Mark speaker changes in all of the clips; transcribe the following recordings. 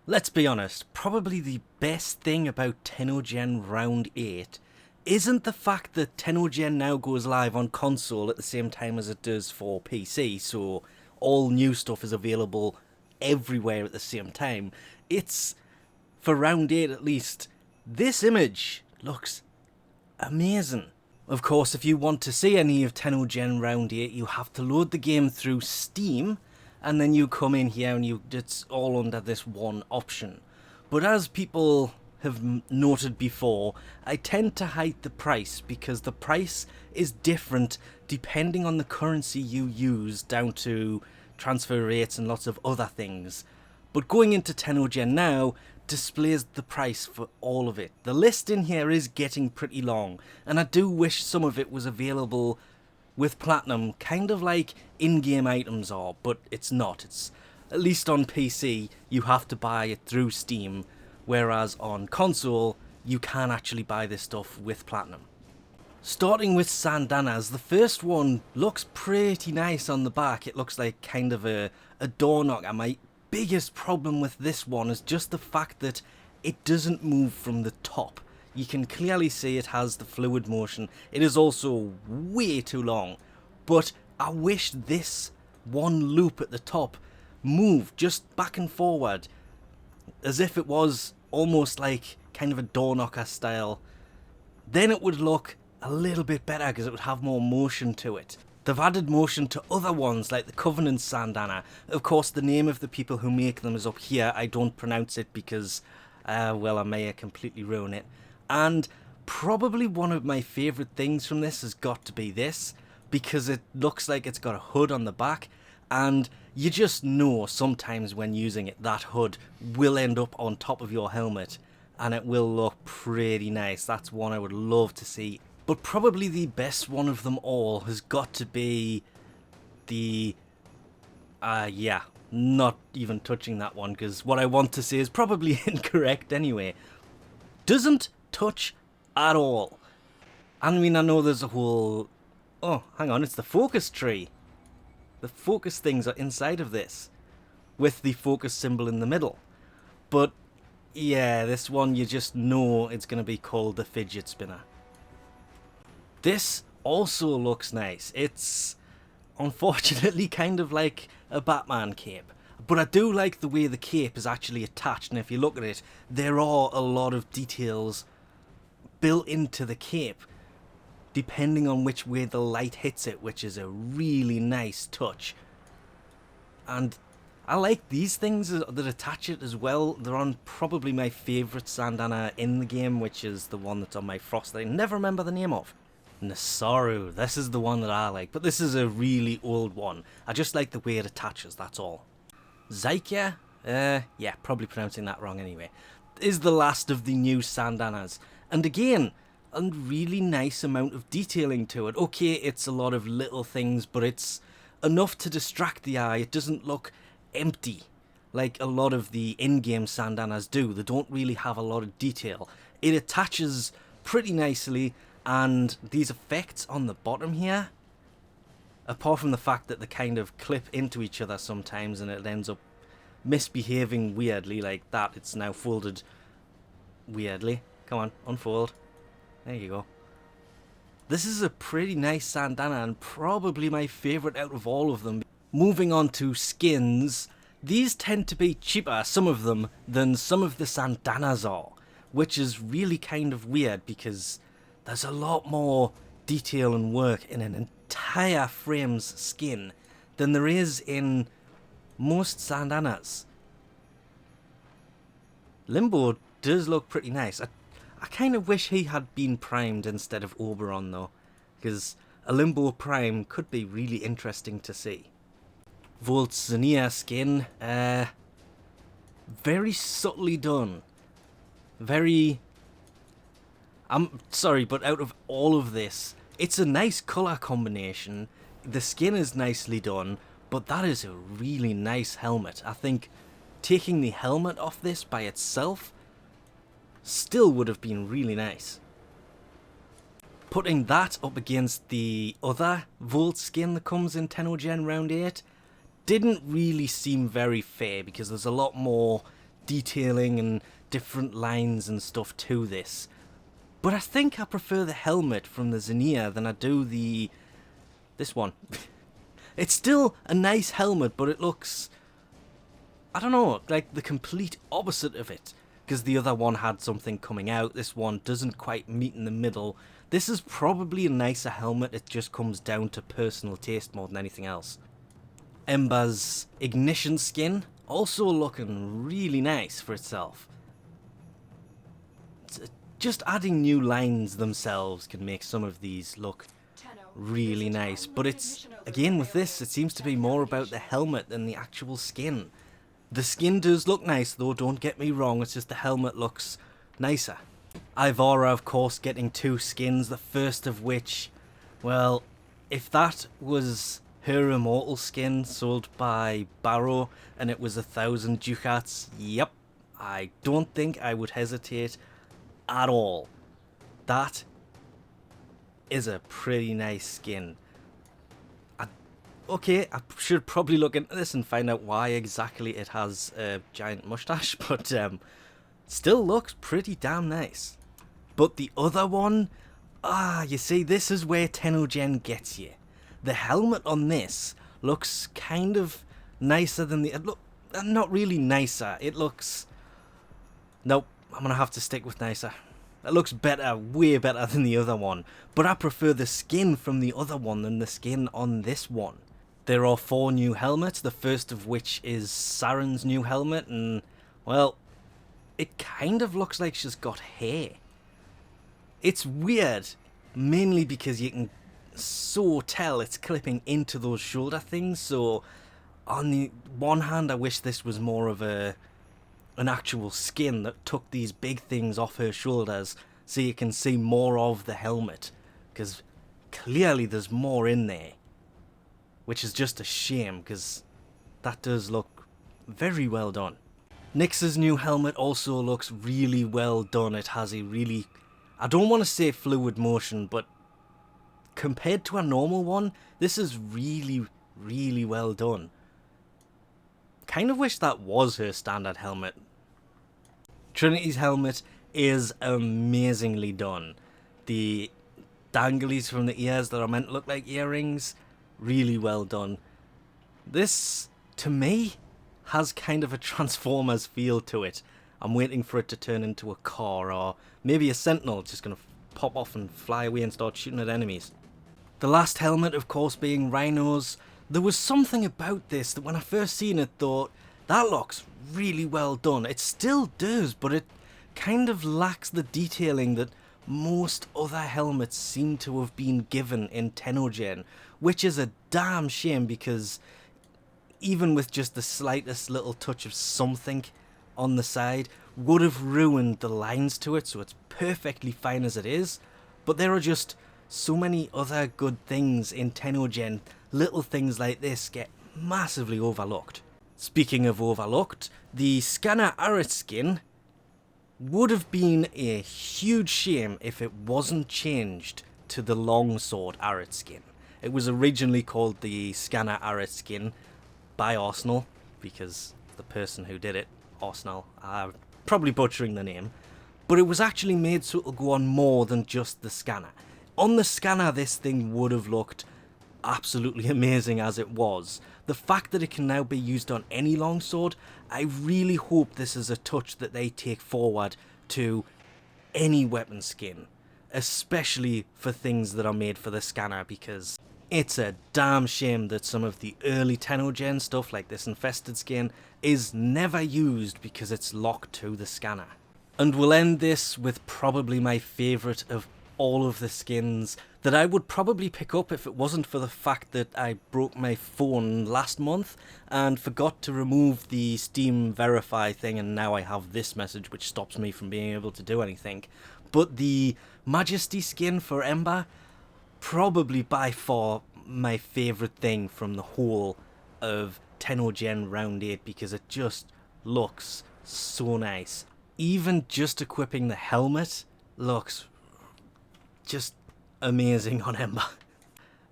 Speaker 1: Let's be honest, probably the best thing about TennoGen Round 8 isn't the fact that TennoGen now goes live on console at the same time as it does for PC, so all new stuff is available everywhere at the same time. It's, for Round 8 at least, this image looks amazing. Of course, if you want to see any of TennoGen Round 8, you have to load the game through Steam, and then you come in here and it's all under this one option. But as people have noted before, I tend to hide the price because the price is different depending on the currency you use, down to transfer rates and lots of other things. But going into TennoGen now displays the price for all of it. The list in here is getting pretty long, and I do wish some of it was available with Platinum, kind of like in-game items are, but it's not. It's, at least on PC, you have to buy it through Steam, whereas on console, you can actually buy this stuff with Platinum. Starting with Syandanas, the first one looks pretty nice on the back. It looks like kind of a door knocker. My biggest problem with this one is just the fact that it doesn't move from the top. You can clearly see it has the fluid motion. It is also way too long, but I wish this one loop at the top moved just back and forward, as if it was almost like kind of a door knocker style. Then it would look a little bit better because it would have more motion to it. They've added motion to other ones like the Covenant Syandana. Of course, the name of the people who make them is up here. I don't pronounce it because, well, I may completely ruin it. And probably one of my favourite things from this has got to be this, because it looks like it's got a hood on the back, and you just know sometimes when using it that hood will end up on top of your helmet, and it will look pretty nice. That's one I would love to see. But probably the best one of them all has got to be the... yeah, not even touching that one, because what I want to say is probably incorrect anyway. Doesn't touch at all. I mean, I know there's a whole... Oh, hang on, it's the focus tree. The focus things are inside of this, with the focus symbol in the middle. But, yeah, this one you just know it's going to be called the Fidget Spinner. This also looks nice. It's unfortunately kind of like a Batman cape. But I do like the way the cape is actually attached, and if you look at it, there are a lot of details built into the cape, depending on which way the light hits it, which is a really nice touch. And I like these things that attach it as well. They're on probably my favourite Syandana in the game, which is the one that's on my frost that I never remember the name of. Nasaru, this is the one that I like, but this is a really old one. I just like the way it attaches, that's all. Zaikhya, yeah, probably pronouncing that wrong anyway, is the last of the new Syandanas. And again, a really nice amount of detailing to it. Okay, it's a lot of little things, but it's enough to distract the eye. It doesn't look empty like a lot of the in-game Syandanas do. They don't really have a lot of detail. It attaches pretty nicely, and these effects on the bottom here, apart from the fact that they kind of clip into each other sometimes and it ends up misbehaving weirdly like that, it's now folded weirdly. Come on, unfold. There you go. This is a pretty nice Syandana and probably my favourite out of all of them. Moving on to skins, these tend to be cheaper, some of them, than some of the Syandanas are, which is really kind of weird because there's a lot more detail and work in an entire frame's skin than there is in most Syandanas. Limbo does look pretty nice. I kind of wish he had been primed instead of Oberon though, because a Limbo prime could be really interesting to see. Volt's Zener skin, very subtly done. Very... I'm sorry, but out of all of this, it's a nice colour combination. The skin is nicely done, but that is a really nice helmet. I think taking the helmet off this by itself still would have been really nice. Putting that up against the other Volt skin that comes in TennoGen Round 8 didn't really seem very fair, because there's a lot more detailing and different lines and stuff to this. But I think I prefer the helmet from the Zener than I do this one. It's still a nice helmet, but it looks, I don't know, like the complete opposite of it. Because the other one had something coming out, this one doesn't quite meet in the middle. This is probably a nicer helmet, it just comes down to personal taste more than anything else. Ember's Ignition skin, also looking really nice for itself. Just adding new lines themselves can make some of these look really nice, but it's, again with this, it seems to be more about the helmet than the actual skin. The skin does look nice though, don't get me wrong, it's just the helmet looks nicer. Ivara, of course, getting 2 skins, the first of which, well, if that was her immortal skin sold by Barrow and it was 1,000 ducats, yep, I don't think I would hesitate at all. That is a pretty nice skin. Okay, I should probably look into this and find out why exactly it has a giant mustache, but still looks pretty damn nice. But the other one, you see, this is where TennoGen gets you. The helmet on this looks kind of nicer than not really nicer, it looks, nope, I'm gonna have to stick with nicer. It looks better, way better than the other one, but I prefer the skin from the other one than the skin on this one. There are 4 new helmets, the first of which is Sarens New Helmet, and, well, it kind of looks like she's got hair. It's weird, mainly because you can so tell it's clipping into those shoulder things, so on the one hand I wish this was more of an actual skin that took these big things off her shoulders so you can see more of the helmet, because clearly there's more in there. Which is just a shame, because that does look very well done. Nyx's new helmet also looks really well done. It has a really, I don't want to say fluid motion, but compared to a normal one, this is really, really well done. Kind of wish that was her standard helmet. Trinity's helmet is amazingly done. The danglies from the ears that are meant to look like earrings, really well done. This, to me, has kind of a Transformers feel to it. I'm waiting for it to turn into a car, or maybe a Sentinel just going to pop off and fly away and start shooting at enemies. The last helmet, of course, being Rhino's. There was something about this that when I first seen it thought, that looks really well done. It still does, but it kind of lacks the detailing that most other helmets seem to have been given in TennoGen, which is a damn shame, because even with just the slightest little touch of something on the side would have ruined the lines to it, so it's perfectly fine as it is. But there are just so many other good things in TennoGen, little things like this get massively overlooked. Speaking of overlooked, the Skana Arit Skin would have been a huge shame if it wasn't changed to the Longsword Arit Skin. It was originally called the Skana Arit Skin by Arsenal, because the person who did it, Arsenal, I'm probably butchering the name, but it was actually made so it'll go on more than just the scanner. On the scanner, this thing would have looked absolutely amazing as it was. The fact that it can now be used on any longsword, I really hope this is a touch that they take forward to any weapon skin, especially for things that are made for the scanner, because it's a damn shame that some of the early TennoGen stuff like this infested skin is never used because it's locked to the scanner. And we'll end this with probably my favourite of all of the skins that I would probably pick up if it wasn't for the fact that I broke my phone last month and forgot to remove the Steam Verify thing, and now I have this message which stops me from being able to do anything. But the Majesty skin for Ember, probably by far my favourite thing from the whole of TennoGen Round 8, because it just looks so nice. Even just equipping the helmet looks just amazing on Ember.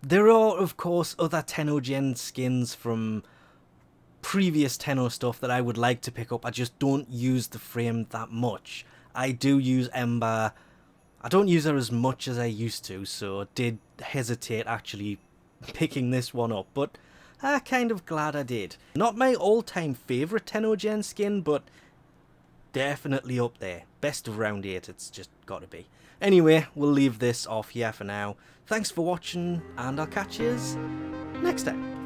Speaker 1: There are, of course, other TennoGen skins from previous Tenno stuff that I would like to pick up. I just don't use the frame that much. I do use Ember. I don't use her as much as I used to, so I did hesitate actually picking this one up, but I'm kind of glad I did. Not my all-time favourite TennoGen skin, but definitely up there. Best of round 8, it's just got to be. Anyway, we'll leave this off here for now. Thanks for watching, and I'll catch you next time.